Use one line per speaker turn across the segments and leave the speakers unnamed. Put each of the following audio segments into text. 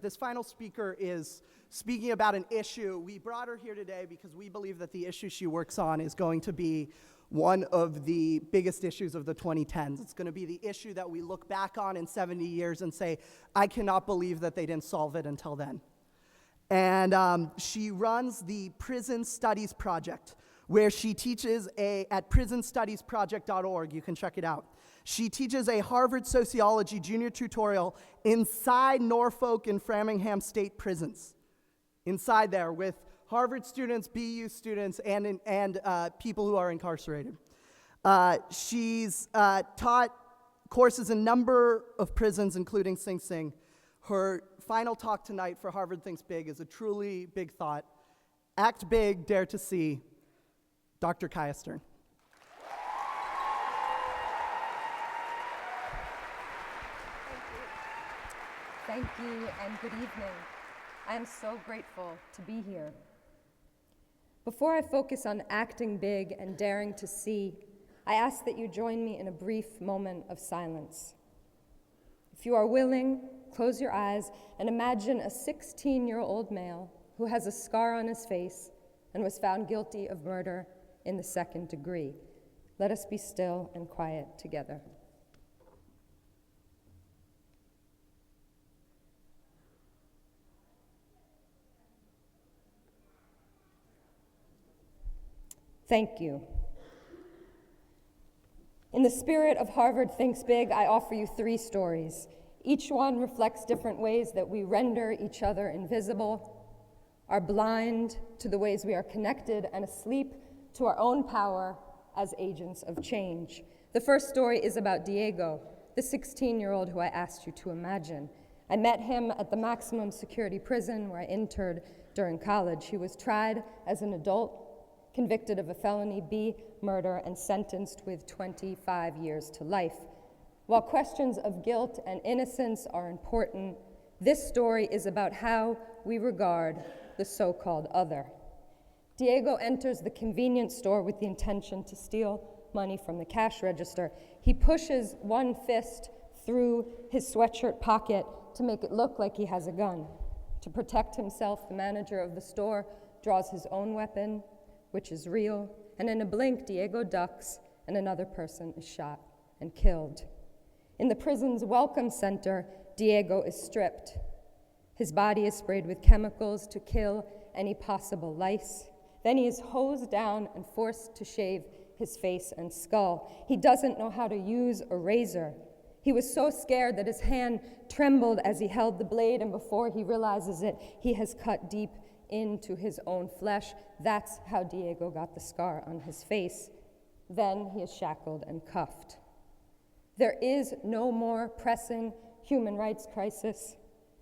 This final speaker is speaking about an issue. We brought her here today because we believe that the issue she works on is going to be one of the biggest issues of the 2010s. It's going to be the issue that we look back on in 70 years and say, I cannot believe that they didn't solve it until then. And she runs the Prison Studies Project, where she teaches at prisonstudiesproject.org. You can check it out. She teaches a Harvard Sociology junior tutorial inside Norfolk and Framingham state prisons. Inside there with Harvard students, BU students, and people who are incarcerated. She's taught courses in a number of prisons, including Sing Sing. Her final talk tonight for Harvard Thinks Big is a truly big thought. Act big, dare to see. Dr. Kaia Stern.
Thank you, and good evening. I am so grateful to be here. Before I focus on acting big and daring to see, I ask that you join me in a brief moment of silence. If you are willing, close your eyes and imagine a 16-year-old male who has a scar on his face and was found guilty of murder in the second degree. Let us be still and quiet together. Thank you. In the spirit of Harvard Thinks Big, I offer you 3 stories. Each one reflects different ways that we render each other invisible, are blind to the ways we are connected, and asleep to our own power as agents of change. The first story is about Diego, the 16-year-old who I asked you to imagine. I met him at the maximum security prison where I interned during college. He was tried as an adult, convicted of a felony B murder, and sentenced with 25 years to life. While questions of guilt and innocence are important, this story is about how we regard the so-called other. Diego enters the convenience store with the intention to steal money from the cash register. He pushes one fist through his sweatshirt pocket to make it look like he has a gun. To protect himself, the manager of the store draws his own weapon, which is real, and in a blink, Diego ducks, and another person is shot and killed. In the prison's welcome center, Diego is stripped. His body is sprayed with chemicals to kill any possible lice. Then he is hosed down and forced to shave his face and skull. He doesn't know how to use a razor. He was so scared that his hand trembled as he held the blade, and before he realizes it, he has cut deep into his own flesh. That's how Diego got the scar on his face. Then he is shackled and cuffed. There is no more pressing human rights crisis,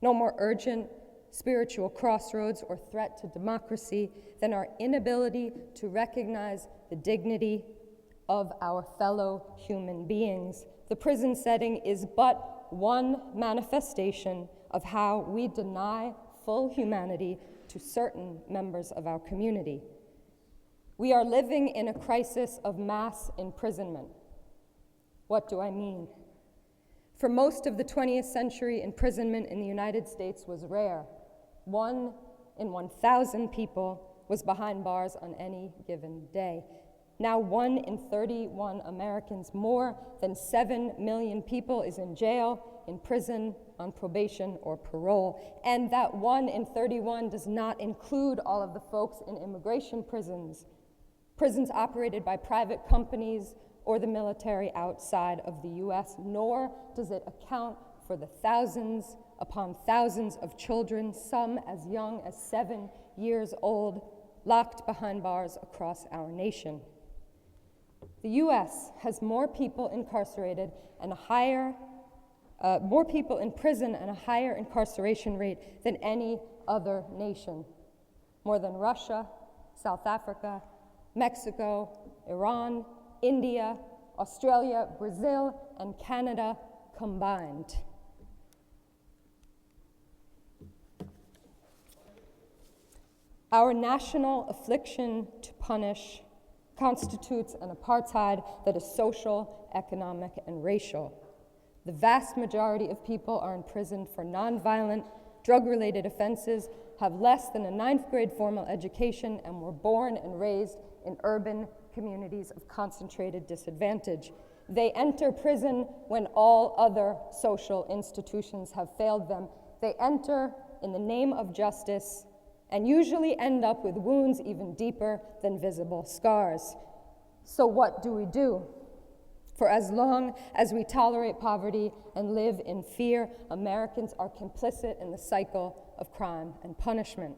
no more urgent spiritual crossroads or threat to democracy than our inability to recognize the dignity of our fellow human beings. The prison setting is but one manifestation of how we deny full humanity to certain members of our community. We are living in a crisis of mass imprisonment. What do I mean? For most of the 20th century, imprisonment in the United States was rare. 1 in 1,000 people was behind bars on any given day. Now 1 in 31 Americans, more than 7 million people, is in jail, in prison, on probation or parole. And that 1 in 31 does not include all of the folks in immigration prisons, prisons operated by private companies or the military outside of the US, nor does it account for the thousands upon thousands of children, some as young as 7 years old, locked behind bars across our nation. The US has more people incarcerated and more people in prison and a higher incarceration rate than any other nation. More than Russia, South Africa, Mexico, Iran, India, Australia, Brazil, and Canada combined. Our national affliction to punish constitutes an apartheid that is social, economic, and racial. The vast majority of people are imprisoned for nonviolent, drug-related offenses, have less than a 9th grade formal education, and were born and raised in urban communities of concentrated disadvantage. They enter prison when all other social institutions have failed them. They enter in the name of justice and usually end up with wounds even deeper than visible scars. So what do we do? For as long as we tolerate poverty and live in fear, Americans are complicit in the cycle of crime and punishment.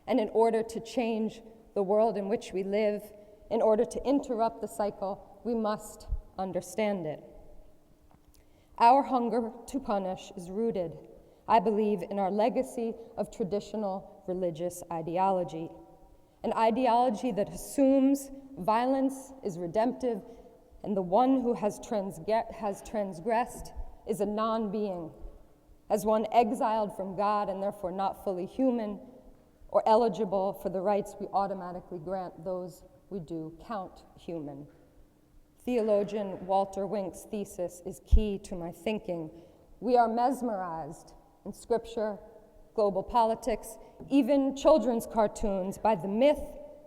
And in order to change the world in which we live, in order to interrupt the cycle, we must understand it. Our hunger to punish is rooted, I believe, in our legacy of traditional religious ideology, an ideology that assumes violence is redemptive and the one who has transgressed is a non-being, as one exiled from God and therefore not fully human or eligible for the rights we automatically grant those we do count human. Theologian Walter Wink's thesis is key to my thinking. We are mesmerized in scripture, global politics, even children's cartoons by the myth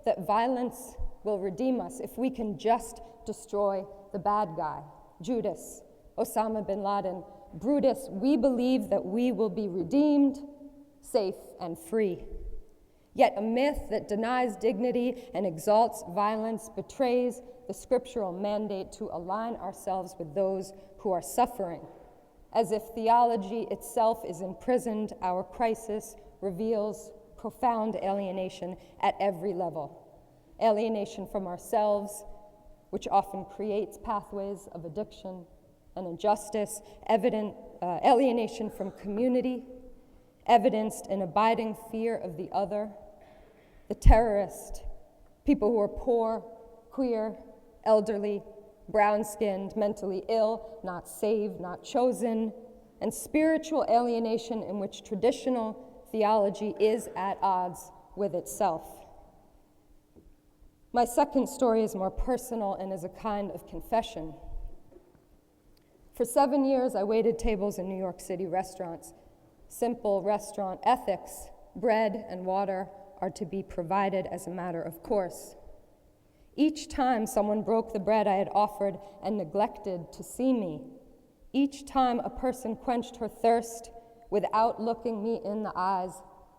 that violence will redeem us if we can just destroy the bad guy. Judas, Osama bin Laden, Brutus, we believe that we will be redeemed, safe, and free. Yet a myth that denies dignity and exalts violence betrays the scriptural mandate to align ourselves with those who are suffering. As if theology itself is imprisoned, our crisis reveals profound alienation at every level. Alienation from ourselves, which often creates pathways of addiction and injustice, alienation from community, evidenced in abiding fear of the other, the terrorist, people who are poor, queer, elderly, brown-skinned, mentally ill, not saved, not chosen, and spiritual alienation in which traditional theology is at odds with itself. My second story is more personal and is a kind of confession. For 7 years, I waited tables in New York City restaurants. Simple restaurant ethics, bread and water are to be provided as a matter of course. Each time someone broke the bread I had offered and neglected to see me, each time a person quenched her thirst without looking me in the eyes,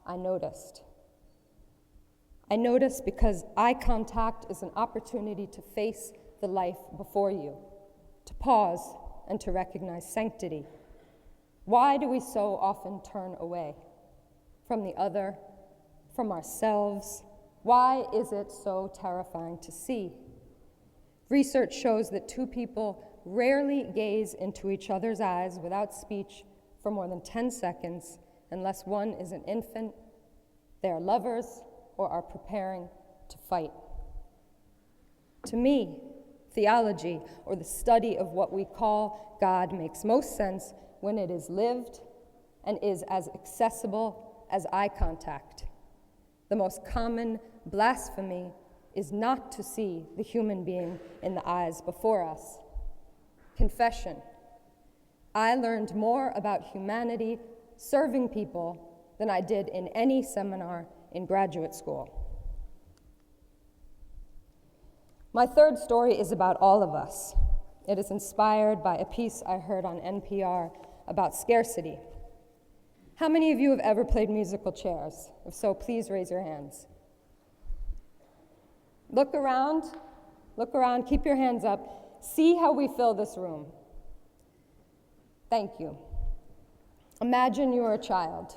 I noticed. I noticed because eye contact is an opportunity to face the life before you, to pause and to recognize sanctity. Why do we so often turn away from the other, from ourselves? Why is it so terrifying to see? Research shows that two people rarely gaze into each other's eyes without speech for more than 10 seconds unless one is an infant, they are lovers, or are preparing to fight. To me, theology, or the study of what we call God, makes most sense when it is lived and is as accessible as eye contact. The most common blasphemy is not to see the human being in the eyes before us. Confession. I learned more about humanity serving people than I did in any seminar in graduate school. My third story is about all of us. It is inspired by a piece I heard on NPR about scarcity. How many of you have ever played musical chairs? If so, please raise your hands. Look around, keep your hands up. See how we fill this room. Thank you. Imagine you're a child.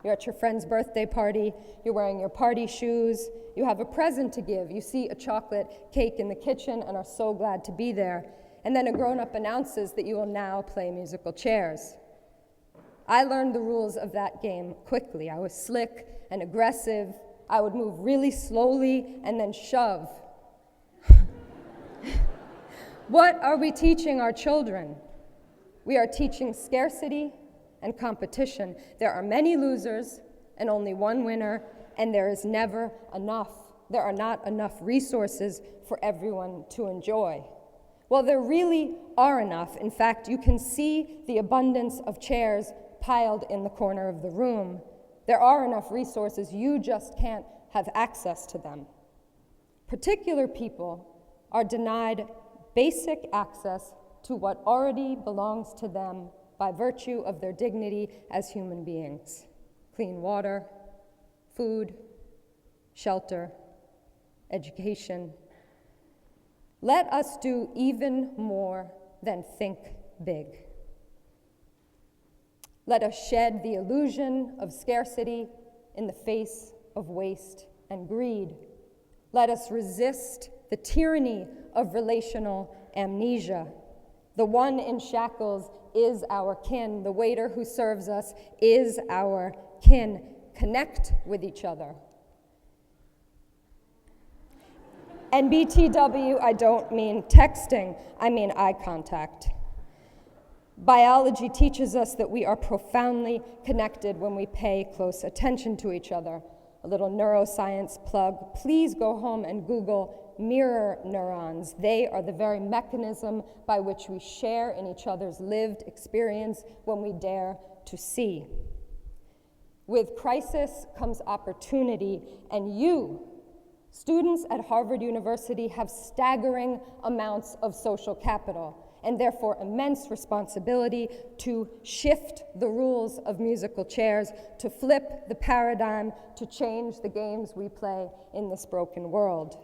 You're at your friend's birthday party, you're wearing your party shoes, you have a present to give, you see a chocolate cake in the kitchen and are so glad to be there, and then a grown-up announces that you will now play musical chairs. I learned the rules of that game quickly. I was slick and aggressive. I would move really slowly and then shove. What are we teaching our children? We are teaching scarcity and competition. There are many losers and only one winner, and there is never enough. There are not enough resources for everyone to enjoy. Well, there really are enough. In fact, you can see the abundance of chairs piled in the corner of the room. There are enough resources, you just can't have access to them. Particular people are denied basic access to what already belongs to them by virtue of their dignity as human beings: clean water, food, shelter, education. Let us do even more than think big. Let us shed the illusion of scarcity in the face of waste and greed. Let us resist the tyranny of relational amnesia. The one in shackles is our kin. The waiter who serves us is our kin. Connect with each other. And BTW, I don't mean texting, I mean eye contact. Biology teaches us that we are profoundly connected when we pay close attention to each other. A little neuroscience plug. Please go home and Google mirror neurons. They are the very mechanism by which we share in each other's lived experience when we dare to see. With crisis comes opportunity, and you, students at Harvard University, have staggering amounts of social capital, and therefore immense responsibility to shift the rules of musical chairs, to flip the paradigm, to change the games we play in this broken world.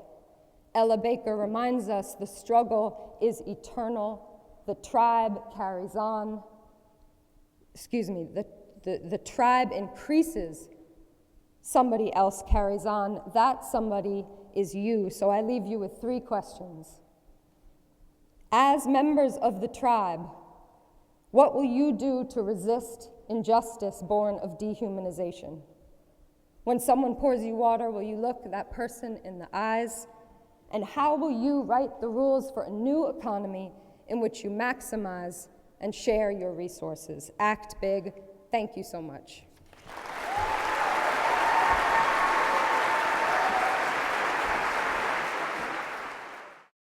Ella Baker reminds us the struggle is eternal. The tribe carries on. The tribe increases. Somebody else carries on. That somebody is you. So I leave you with 3 questions. As members of the tribe, what will you do to resist injustice born of dehumanization? When someone pours you water, will you look that person in the eyes? And how will you write the rules for a new economy in which you maximize and share your resources? Act big. Thank you so much.